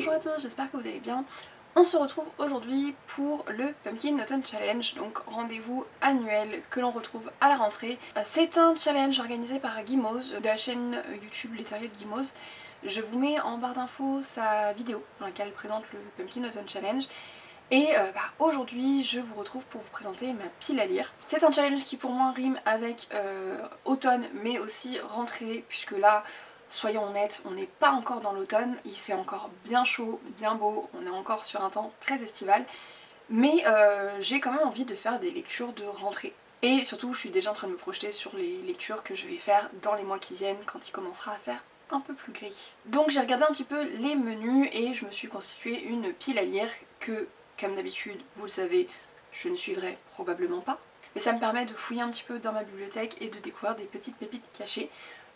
Bonjour à tous, j'espère que vous allez bien. On se retrouve aujourd'hui pour le Pumpkin Autumn Challenge, donc rendez-vous annuel que l'on retrouve à la rentrée. C'est un challenge organisé par Guimauze, de la chaîne YouTube Les Terriers de Guimauze. Je vous mets en barre d'infos sa vidéo dans laquelle elle présente le Pumpkin Autumn Challenge. Et aujourd'hui je vous retrouve pour vous présenter ma pile à lire. C'est un challenge qui pour moi rime avec automne mais aussi rentrée, puisque là, soyons honnêtes, on n'est pas encore dans l'automne, il fait encore bien chaud, bien beau, on est encore sur un temps très estival, mais j'ai quand même envie de faire des lectures de rentrée. Et surtout je suis déjà en train de me projeter sur les lectures que je vais faire dans les mois qui viennent, quand il commencera à faire un peu plus gris. Donc j'ai regardé un petit peu les menus et je me suis constitué une pile à lire que, comme d'habitude, vous le savez, je ne suivrai probablement pas. Mais ça me permet de fouiller un petit peu dans ma bibliothèque et de découvrir des petites pépites cachées.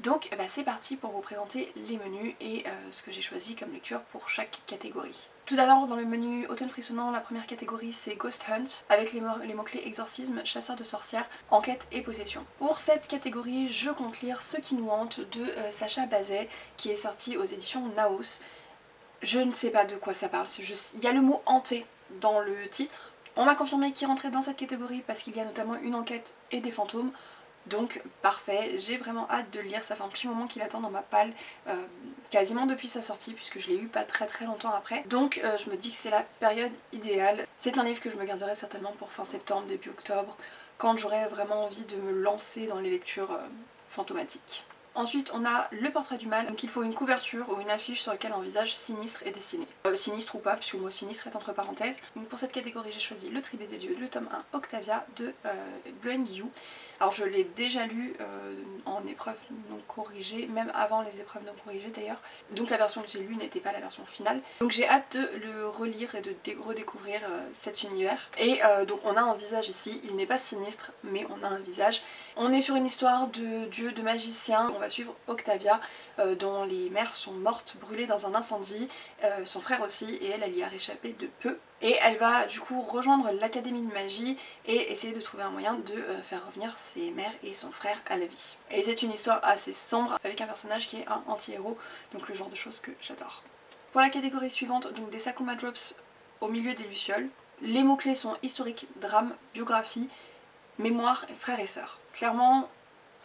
Donc c'est parti pour vous présenter les menus et ce que j'ai choisi comme lecture pour chaque catégorie. Tout d'abord dans le menu Automne frissonnant, la première catégorie c'est Ghost Hunt, avec les mots-clés exorcisme, chasseur de sorcières, enquête et possession. Pour cette catégorie, je compte lire Ce qui nous hante de Sacha Bazet, qui est sorti aux éditions Naos. Je ne sais pas de quoi ça parle, il y a le mot hanté dans le titre. On m'a confirmé qu'il rentrait dans cette catégorie parce qu'il y a notamment une enquête et des fantômes. Donc parfait, j'ai vraiment hâte de le lire, ça fait un petit moment qu'il attend dans ma palle, quasiment depuis sa sortie puisque je l'ai eu pas très longtemps après. Donc je me dis que c'est la période idéale. C'est un livre que je me garderai certainement pour fin septembre, début octobre, quand j'aurai vraiment envie de me lancer dans les lectures fantomatiques. Ensuite on a Le portrait du mal, donc il faut une couverture ou une affiche sur laquelle un visage sinistre est dessiné. Sinistre ou pas, puisque le mot sinistre est entre parenthèses. Donc pour cette catégorie j'ai choisi Le Tribut des Dieux, le tome 1 Octavia de Gwen Guillou. Alors je l'ai déjà lu en épreuve non corrigée, même avant les épreuves non corrigées d'ailleurs. Donc la version que j'ai lue n'était pas la version finale. Donc j'ai hâte de le relire et de redécouvrir cet univers. Et donc on a un visage ici, il n'est pas sinistre mais on a un visage. On est sur une histoire de dieu, de magicien. On va suivre Octavia dont les mères sont mortes, brûlées dans un incendie, son frère aussi, et elle y a réchappé de peu. Et elle va du coup rejoindre l'académie de magie et essayer de trouver un moyen de faire revenir ses mères et son frère à la vie. Et c'est une histoire assez sombre avec un personnage qui est un anti-héros, donc le genre de choses que j'adore. Pour la catégorie suivante, donc des Sakuma Drops au milieu des lucioles, les mots-clés sont historique, drame, biographie, mémoire et frères et sœurs. Clairement,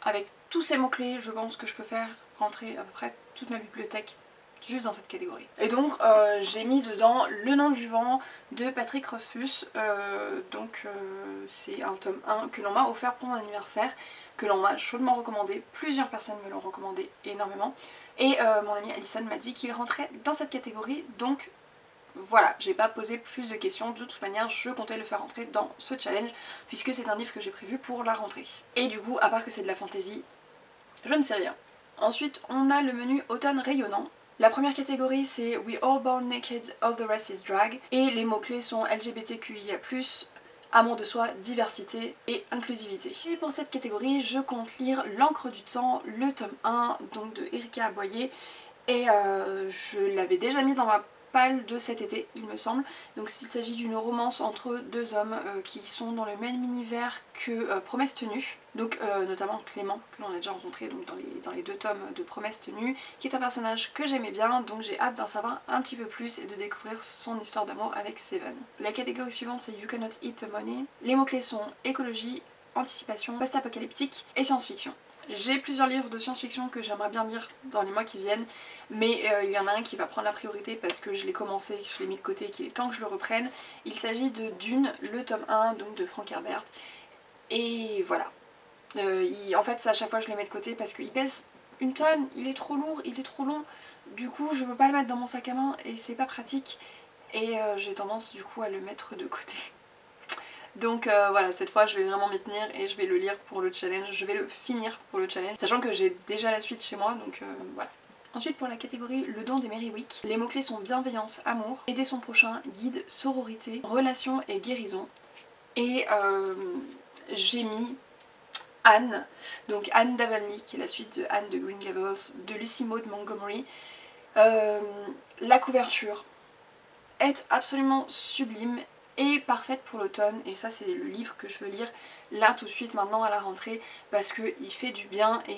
avec tous ces mots-clés, je pense que je peux faire rentrer à peu près toute ma bibliothèque juste dans cette catégorie. Et donc j'ai mis dedans Le Nom du Vent de Patrick Rothfuss, c'est un tome 1 que l'on m'a offert pour mon anniversaire, que l'on m'a chaudement recommandé, plusieurs personnes me l'ont recommandé énormément, et mon ami Alison m'a dit qu'il rentrait dans cette catégorie, donc voilà, j'ai pas posé plus de questions, de toute manière je comptais le faire rentrer dans ce challenge, puisque c'est un livre que j'ai prévu pour la rentrée. Et du coup, à part que c'est de la fantaisie, je ne sais rien. Ensuite, on a le menu Automne rayonnant. La première catégorie c'est We all born naked, all the rest is drag. Et les mots-clés sont LGBTQIA+, amour de soi, diversité et inclusivité. Et pour cette catégorie, je compte lire L'encre du temps, le tome 1, donc de Erika Boyer. Et je l'avais déjà mis dans ma palle de cet été, il me semble. Donc il s'agit d'une romance entre deux hommes qui sont dans le même univers que Promesse tenue. Donc notamment Clément, que l'on a déjà rencontré donc, dans les deux tomes de Promesse tenue, qui est un personnage que j'aimais bien, donc j'ai hâte d'en savoir un petit peu plus et de découvrir son histoire d'amour avec Seven. La catégorie suivante c'est You Cannot Eat the Money. Les mots-clés sont écologie, anticipation, post-apocalyptique et science-fiction. J'ai plusieurs livres de science-fiction que j'aimerais bien lire dans les mois qui viennent, mais il y en a un qui va prendre la priorité parce que je l'ai commencé, je l'ai mis de côté et qu'il est temps que je le reprenne. Il s'agit de Dune, le tome 1, donc de Frank Herbert. Et voilà. En fait, à chaque fois je le mets de côté parce qu'il pèse une tonne, il est trop lourd, il est trop long. Du coup, je peux pas le mettre dans mon sac à main et c'est pas pratique. Et j'ai tendance du coup à le mettre de côté. Donc voilà, cette fois je vais vraiment m'y tenir et je vais le lire pour le challenge, je vais le finir pour le challenge, sachant que j'ai déjà la suite chez moi, donc voilà. Ensuite pour la catégorie Le don des Merryweek, les mots-clés sont bienveillance, amour, aider son prochain, guide, sororité, relation et guérison. Et j'ai mis Anne, donc Anne d'Avonlea, qui est la suite de Anne de Green Gables, de Lucy Maud Montgomery. La couverture est absolument sublime et parfaite pour l'automne, et ça c'est le livre que je veux lire là tout de suite maintenant à la rentrée parce qu'il fait du bien. Et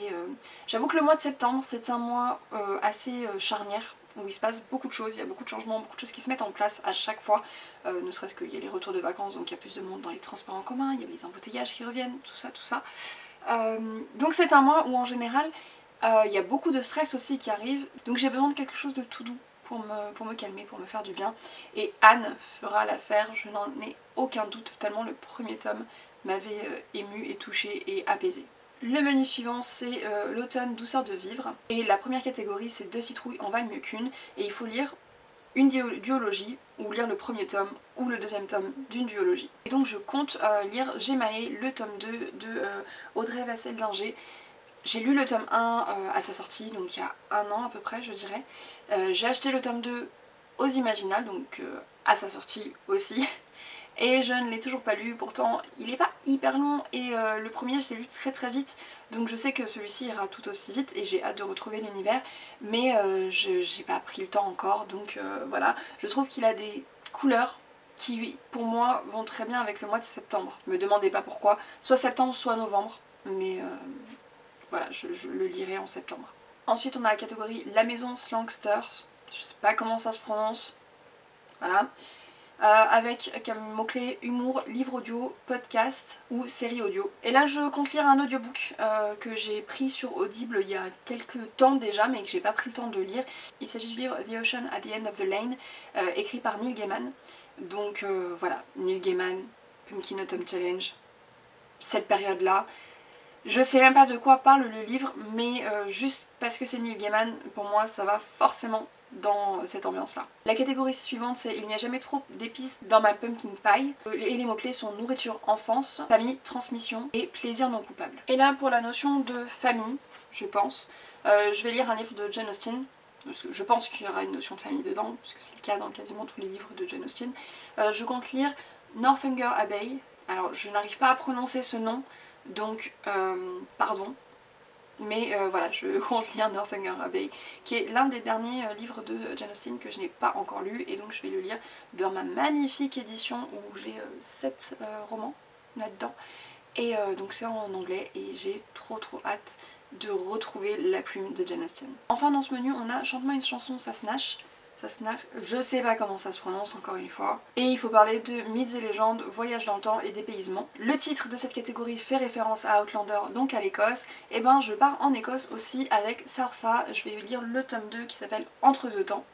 j'avoue que le mois de septembre c'est un mois assez charnière où il se passe beaucoup de choses, il y a beaucoup de changements, beaucoup de choses qui se mettent en place à chaque fois, ne serait-ce qu'il y a les retours de vacances, donc il y a plus de monde dans les transports en commun, il y a les embouteillages qui reviennent, tout ça, tout ça. Donc c'est un mois où en général il y a beaucoup de stress aussi qui arrive, donc j'ai besoin de quelque chose de tout doux pour me calmer, pour me faire du bien. Et Anne fera l'affaire, je n'en ai aucun doute, tellement le premier tome m'avait émue et touchée et apaisée. Le menu suivant c'est l'automne douceur de vivre, et la première catégorie c'est 2 citrouilles en valent mieux qu'une, et il faut lire une duologie, ou lire le premier tome ou le deuxième tome d'une duologie. Et donc je compte lire Gemae, le tome 2 de Audrey Vassel-Dinger. J'ai lu le tome 1 à sa sortie, donc il y a un an à peu près je dirais. J'ai acheté le tome 2 aux Imaginales, donc à sa sortie aussi. Et je ne l'ai toujours pas lu, pourtant il n'est pas hyper long et le premier je l'ai lu très très vite, donc je sais que celui-ci ira tout aussi vite et j'ai hâte de retrouver l'univers, mais j'ai pas pris le temps encore, donc voilà. Je trouve qu'il a des couleurs qui pour moi vont très bien avec le mois de septembre. Me demandez pas pourquoi, soit septembre soit novembre, mais voilà, je le lirai en septembre. Ensuite on a la catégorie La Maison Slangsters, je sais pas comment ça se prononce, voilà. Avec comme mot-clé humour, livre audio, podcast ou série audio. Et là je compte lire un audiobook que j'ai pris sur Audible il y a quelques temps déjà mais que j'ai pas pris le temps de lire. Il s'agit du livre The Ocean at the End of the Lane, écrit par Neil Gaiman. Donc voilà, Neil Gaiman, Pumpkin Autumn Challenge, cette période là. Je sais même pas de quoi parle le livre, mais juste parce que c'est Neil Gaiman, pour moi ça va forcément dans cette ambiance là. La catégorie suivante c'est Il n'y a jamais trop d'épices dans ma pumpkin pie, et les mots clés sont nourriture enfance, famille, transmission et plaisir non coupable. Et là pour la notion de famille, je pense, je vais lire un livre de Jane Austen, parce que je pense qu'il y aura une notion de famille dedans, parce que c'est le cas dans quasiment tous les livres de Jane Austen. Je compte lire Northanger Abbey, alors je n'arrive pas à prononcer ce nom, donc pardon, mais voilà, je compte lire Northanger Abbey, qui est l'un des derniers livres de Jane Austen que je n'ai pas encore lu, et donc je vais le lire dans ma magnifique édition où j'ai 7 romans là-dedans, et donc c'est en anglais, et j'ai trop hâte de retrouver la plume de Jane Austen. Enfin dans ce menu on a Chante-moi une chanson, ça snatch. Je sais pas comment ça se prononce encore une fois. Et il faut parler de mythes et légendes, voyage dans le temps et dépaysement. Le titre de cette catégorie fait référence à Outlander, donc à l'Écosse. Et ben je pars en Écosse aussi avec Saoirse. Je vais lire le tome 2 qui s'appelle Entre deux temps.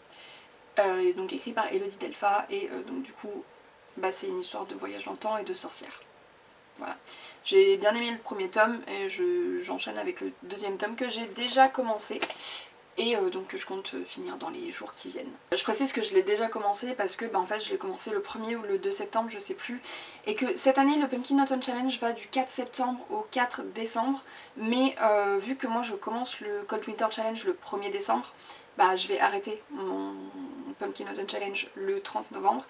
Donc écrit par Elodie Delpha, et donc du coup bah, c'est une histoire de voyage dans le temps et de sorcière. Voilà. J'ai bien aimé le premier tome et j'enchaîne avec le deuxième tome que j'ai déjà commencé. Et donc je compte finir dans les jours qui viennent. Je précise que je l'ai déjà commencé parce que en fait je l'ai commencé le 1er ou le 2 septembre, je sais plus, et que cette année le Pumpkin Autumn Challenge va du 4 septembre au 4 décembre, mais vu que moi je commence le Cold Winter Challenge le 1er décembre, bah je vais arrêter mon Pumpkin Autumn Challenge le 30 novembre,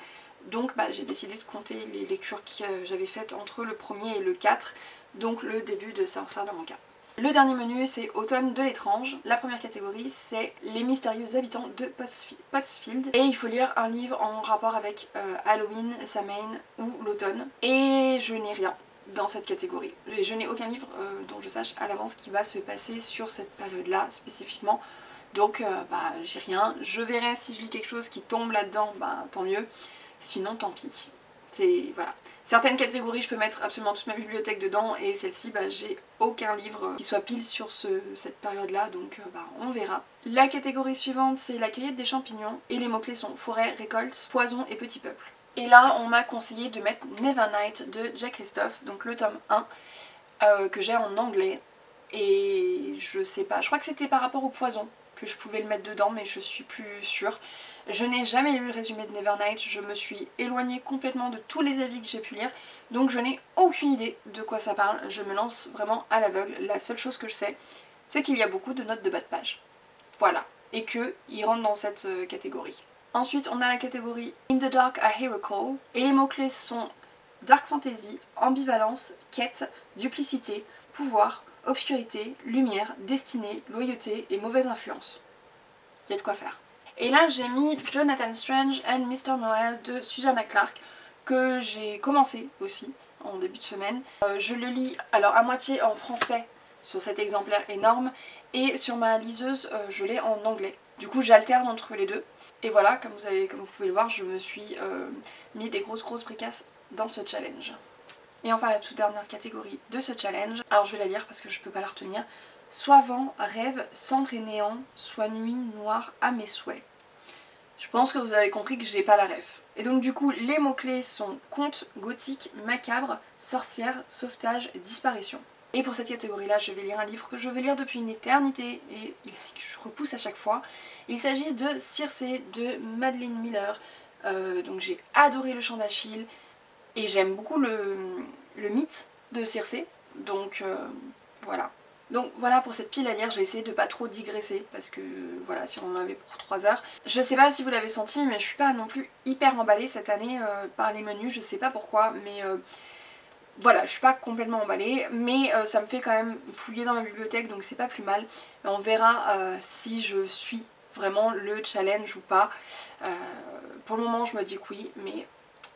donc j'ai décidé de compter les lectures que j'avais faites entre le 1er et le 4, donc le début de Saoirse dans mon cas. Le dernier menu c'est Automne de l'étrange. La première catégorie c'est Les mystérieux habitants de Pottsfield. Et il faut lire un livre en rapport avec Halloween, Samhain ou l'automne. Et je n'ai rien dans cette catégorie. Je n'ai aucun livre dont je sache à l'avance qui va se passer sur cette période là spécifiquement. Donc j'ai rien. Je verrai si je lis quelque chose qui tombe là-dedans, tant mieux. Sinon tant pis. Voilà. Certaines catégories je peux mettre absolument toute ma bibliothèque dedans, et celle-ci j'ai aucun livre qui soit pile sur cette période là, donc on verra. La catégorie suivante c'est La cueillette des champignons, et les mots-clés sont forêt, récolte, poison et petit peuple. Et là on m'a conseillé de mettre Nevernight de Jack Christophe, donc le tome 1 que j'ai en anglais, et je sais pas, je crois que c'était par rapport au poison que je pouvais le mettre dedans, mais je suis plus sûre. Je n'ai jamais lu le résumé de Nevernight, je me suis éloignée complètement de tous les avis que j'ai pu lire, donc je n'ai aucune idée de quoi ça parle, je me lance vraiment à l'aveugle. La seule chose que je sais, c'est qu'il y a beaucoup de notes de bas de page. Voilà, et qu'il rentre dans cette catégorie. Ensuite on a la catégorie In the Dark a Hero Call, et les mots-clés sont Dark Fantasy, ambivalence, quête, duplicité, pouvoir, obscurité, lumière, destinée, loyauté et mauvaise influence. Il y a de quoi faire. Et là j'ai mis Jonathan Strange and Mr. Noel de Susanna Clarke, que j'ai commencé aussi en début de semaine. Je le lis alors à moitié en français sur cet exemplaire énorme, et sur ma liseuse je l'ai en anglais. Du coup j'alterne entre les deux. Et voilà, comme vous pouvez le voir, je me suis mis des grosses bricasses dans ce challenge. Et enfin la toute dernière catégorie de ce challenge, alors je vais la lire parce que je peux pas la retenir. Soit vent, rêve, cendre et néant, soit nuit noire à mes souhaits. Je pense que vous avez compris que j'ai pas la ref. Et donc du coup les mots-clés sont conte, gothique, macabre, sorcière, sauvetage, disparition. Et pour cette catégorie-là, je vais lire un livre que je veux lire depuis une éternité et que je repousse à chaque fois. Il s'agit de Circé de Madeline Miller. Donc j'ai adoré Le Chant d'Achille et j'aime beaucoup le mythe de Circé. Donc voilà. Donc voilà pour cette pile à lire, j'ai essayé de pas trop digresser parce que voilà, si on en avait pour 3 heures. Je sais pas si vous l'avez senti, mais je suis pas non plus hyper emballée cette année par les menus, je sais pas pourquoi, mais voilà, je suis pas complètement emballée, mais ça me fait quand même fouiller dans ma bibliothèque, donc c'est pas plus mal. On verra si je suis vraiment le challenge ou pas. Pour le moment je me dis que oui,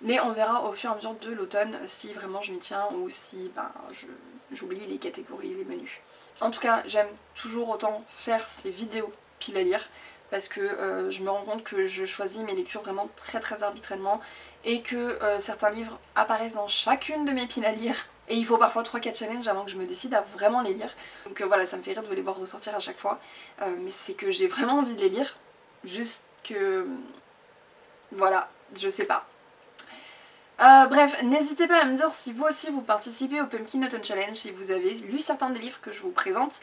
mais on verra au fur et à mesure de l'automne si vraiment je m'y tiens ou si j'oublie les catégories et les menus. En tout cas, j'aime toujours autant faire ces vidéos pile à lire parce que je me rends compte que je choisis mes lectures vraiment très arbitrairement et que certains livres apparaissent dans chacune de mes piles à lire et il faut parfois 3-4 challenges avant que je me décide à vraiment les lire. Donc voilà, ça me fait rire de les voir ressortir à chaque fois, mais c'est que j'ai vraiment envie de les lire, juste que voilà, je sais pas. Bref, n'hésitez pas à me dire si vous aussi vous participez au Pumpkin Autumn Challenge, si vous avez lu certains des livres que je vous présente,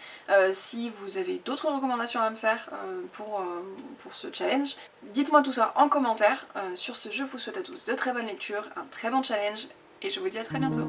si vous avez d'autres recommandations à me faire pour ce challenge. Dites-moi tout ça en commentaire. Sur ce, je vous souhaite à tous de très bonnes lectures, un très bon challenge et je vous dis à très bientôt.